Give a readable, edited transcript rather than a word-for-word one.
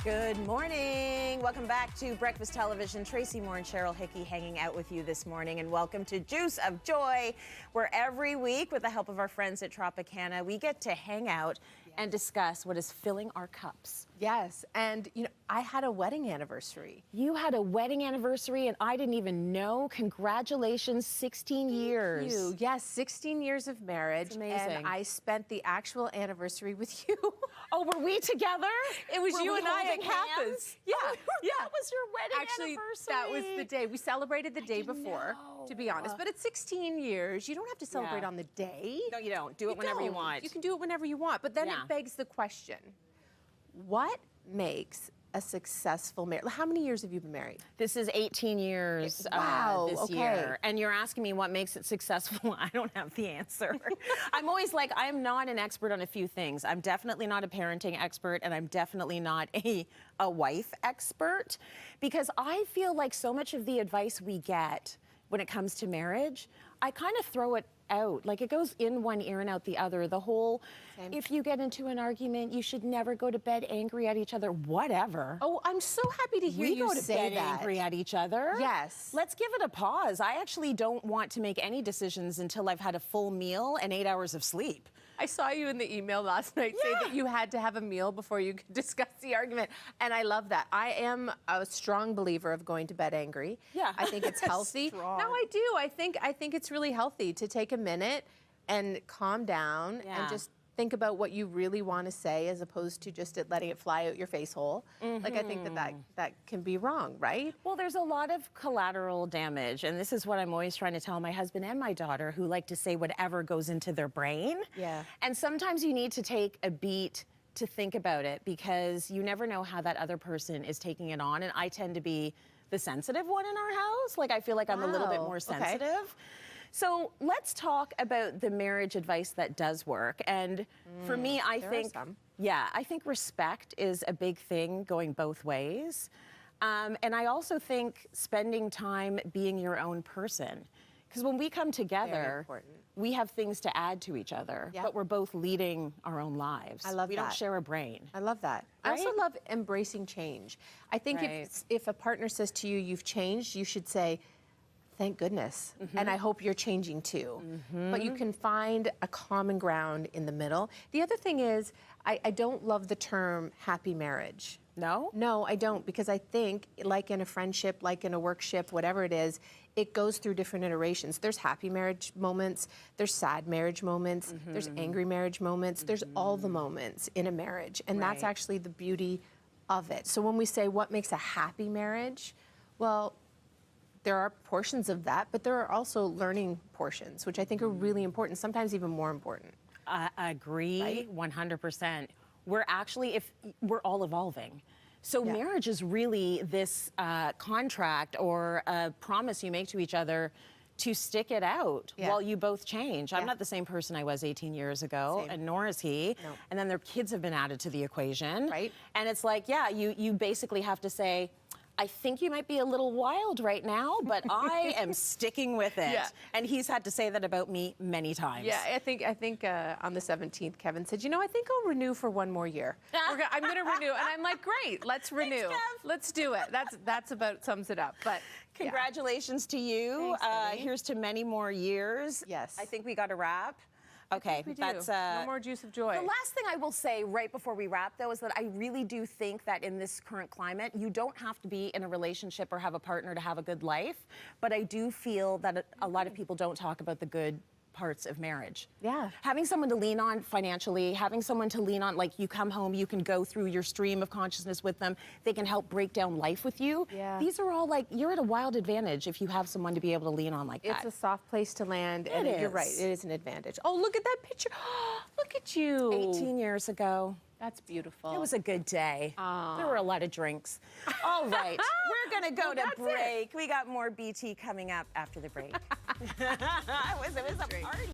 Good morning. Welcome back to Breakfast Television. Tracy Moore and Cheryl Hickey hanging out with you this morning. And welcome to Juice of Joy, where every week, with the help of our friends at Tropicana, we get to hang out and discuss what is filling our cups. Yes, and you know, I had a wedding anniversary. You had a wedding anniversary and I didn't even know. Congratulations, 16 years. Thank you. Yes, 16 years of marriage. That's amazing. And I spent the actual anniversary with you. Oh, were we together? It was you and I at holding hands? Kappa's. Yeah, yeah. That was your wedding Actually, anniversary. that was the day. We celebrated the day didn't before, know. to be honest. But it's 16 years. You don't have to celebrate on the day. No, you don't. Do it whenever you want. You can do it whenever you want. But then it begs the question, what makes a successful marriage? How many years have you been married? This is 18 years this year. And you're asking me what makes it successful. I don't have the answer. I'm always like, I'm not an expert on a few things. I'm definitely not a parenting expert, and I'm definitely not a wife expert, because I feel like so much of the advice we get when it comes to marriage, I kind of throw it out. Like, it goes in one ear and out the other. The whole, if you get into an argument, you should never go to bed angry at each other, whatever. Oh, I'm so happy to hear you go to say bed that. angry at each other. Yes. Let's give it a pause. I actually don't want to make any decisions until I've had a full meal and 8 hours of sleep. I saw you in the email last night say that you had to have a meal before you could discuss the argument. And I love that. I am a strong believer of going to bed angry. Yeah. I think it's healthy. No, I do. I think it's really healthy to take a minute and calm down and just think about what you really want to say, as opposed to just letting it fly out your face hole. Like, I think that can be wrong, right? Well, there's a lot of collateral damage, and this is what I'm always trying to tell my husband and my daughter, who like to say whatever goes into their brain. Yeah. And sometimes you need to take a beat to think about it, because you never know how that other person is taking it on. And I tend to be the sensitive one in our house. Like, I feel like I'm a little bit more sensitive. Okay. So let's talk about the marriage advice that does work. And for me, I think respect is a big thing, going both ways. And I also think spending time being your own person. Because when we come together, we have things to add to each other, but we're both leading our own lives. I love that. We don't share a brain. I love that. Right? I also love embracing change. I think if a partner says to you, you've changed, you should say, thank goodness. And I hope you're changing too. But you can find a common ground in the middle. The other thing is, I don't love the term happy marriage. No? No, I don't, because I think, like in a friendship, like in a workship, whatever it is, it goes through different iterations. There's happy marriage moments, there's sad marriage moments, there's angry marriage moments, there's all the moments in a marriage. And that's actually the beauty of it. So when we say what makes a happy marriage, well, there are portions of that, but there are also learning portions, which I think are really important, sometimes even more important. I agree, 100%. We're actually, we're all evolving. So marriage is really this contract or a promise you make to each other to stick it out while you both change. I'm not the same person I was 18 years ago, and nor is he. No. And then their kids have been added to the equation. Right. And it's like, you basically have to say, I think you might be a little wild right now, but I am sticking with it. Yeah. And he's had to say that about me many times. Yeah, I think on the 17th, Kevin said, you know, I think I'll renew for one more year. I'm going to renew. And I'm like, great, let's renew. Thanks, Kev. Let's do it. That's about sums it up. But congratulations to you. Thanks, here's to many more years. Yes. I think we got a wrap. Okay, that's no more juice of joy. The last thing I will say right before we wrap, though, is that I really do think that in this current climate, you don't have to be in a relationship or have a partner to have a good life. But I do feel that a lot of people don't talk about the good parts of marriage. Yeah. Having someone to lean on financially, having someone to lean on, like, you come home, you can go through your stream of consciousness with them. They can help break down life with you. Yeah. These are all, like, you're at a wild advantage if you have someone to be able to lean on like that. It's a soft place to land, and you're right, it is an advantage. Oh, look at that picture. Look at you. 18 years ago. That's beautiful. It was a good day. There were a lot of drinks. All right, we're going to go to break. We got more BT coming up after the break. It was a party.